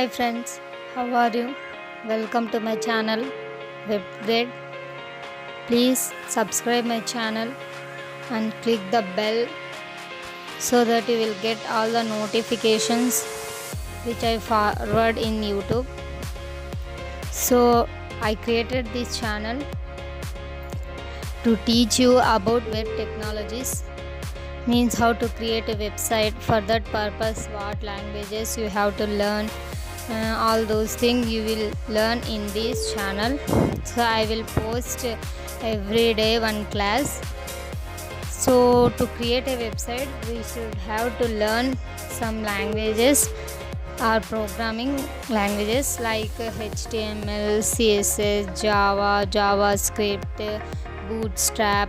Hi friends, how are you? Welcome to my channel WebGrade. Please subscribe my channel and click the bell so that you will get all the notifications which I forward in YouTube. So I created this channel to teach you about web technologies, means how to create a website. For that purpose, what languages you have to learn, all those things you will learn in this channel. So I will post every day one class. So to create a website, we should have to learn some languages or programming languages like HTML, CSS, Java, JavaScript, Bootstrap,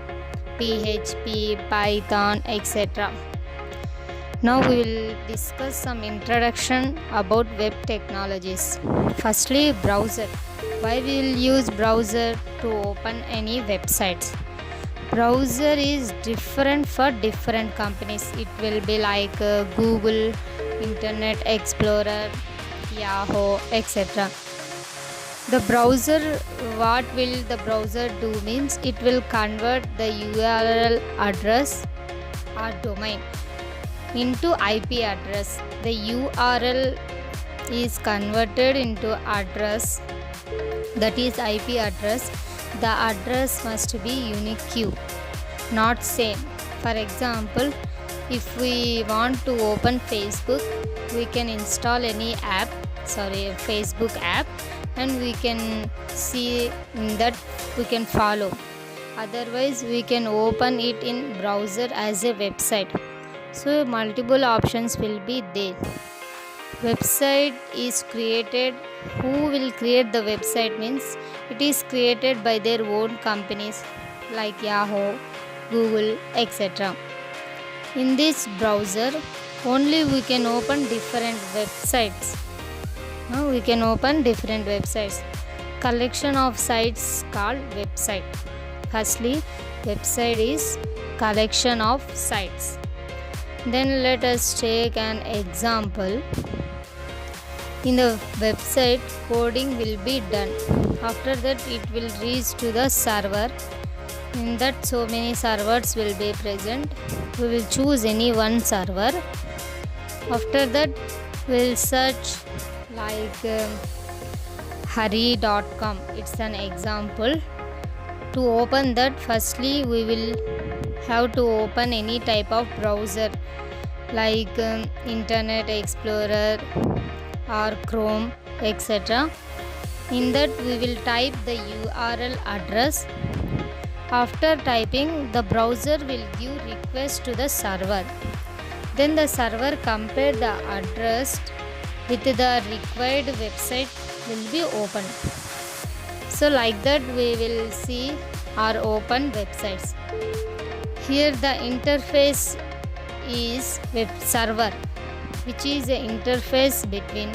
PHP, Python, etc. Now we will discuss some introduction about web technologies. Firstly, browser. Why we will use browser to open any websites? Browser is different for different companies. It will be like Google, Internet Explorer, Yahoo, etc. The browser, what will the browser do means it will convert the URL address or domain into IP address. The URL is converted into address, that is IP address. The address must be unique, not same. For example, if we want to open Facebook, we can install any app, Facebook app, and we can see in that we can follow. Otherwise, we can open it in browser as a website. So multiple options will be there. Website is created. Who will create the website means it is created by their own companies like Yahoo, Google, etc. In this browser only we can open different websites. We can open different websites. Collection of sites called website. Firstly, website is collection of sites. Then let us take an example. In the website, coding will be done. After that, it will reach to the server. In that, so many servers will be present. We will choose any one server. After that, we will search like Hari.com. It's an example. To open that, firstly, we will have to open any type of browser like Internet Explorer or Chrome, etc. In that we will type the URL address. After typing, the browser will give request to the server. Then the server compare the address with the required website will be opened. So like that we will see our open websites. Here the interface is web server, which is an interface between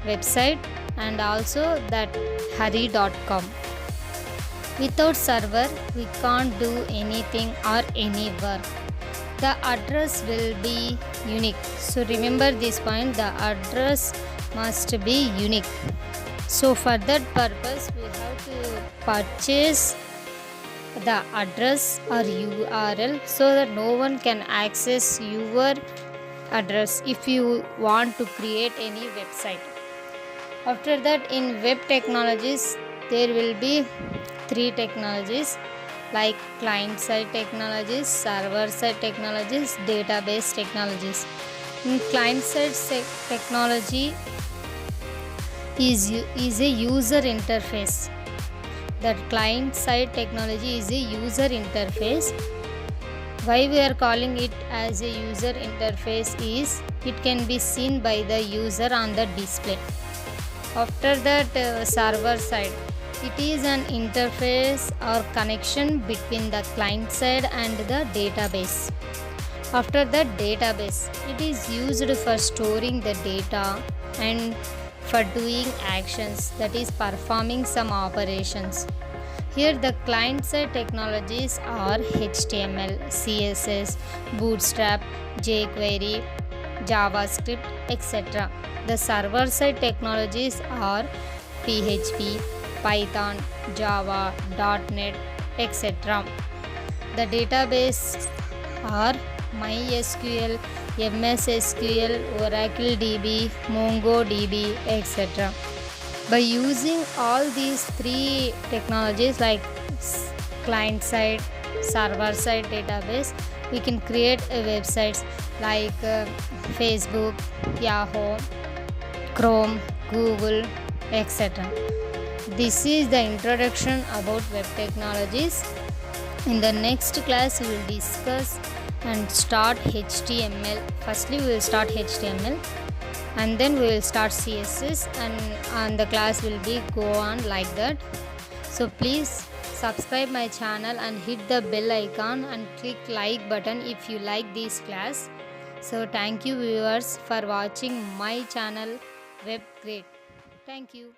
website and also that Hari.com. Without server, we can't do anything or any work. The address will be unique. So remember this point, the address must be unique. So for that purpose, we have to purchase the address or URL so that no one can access your address if you want to create any website. After that, in web technologies, there will be three technologies like client side technologies, server side technologies, database technologies. In client side technology is a user interface. That client side technology is a user interface. Why we are calling it as a user interface is it can be seen by the user on the display. After that, server side, it is an interface or connection between the client side and the database. After that, database, it is used for storing the data and for doing actions, that is performing some operations. Here the client side technologies are HTML, CSS, Bootstrap, jQuery, JavaScript, etc. The server-side technologies are PHP, Python, Java, .NET, etc. The database are MySQL, MS SQL, Oracle DB, MongoDB, etc. By using all these three technologies like client side, server side database, we can create a websites like Facebook, Yahoo, Chrome, Google, etc. This is the introduction about web technologies. In the next class, we will discuss and start HTML. Firstly, we will start HTML and then we will start CSS, and the class will be go on like that. So please subscribe my channel and hit the bell icon and click like button if you like this class. So thank you viewers for watching my channel WebGrade. Thank you.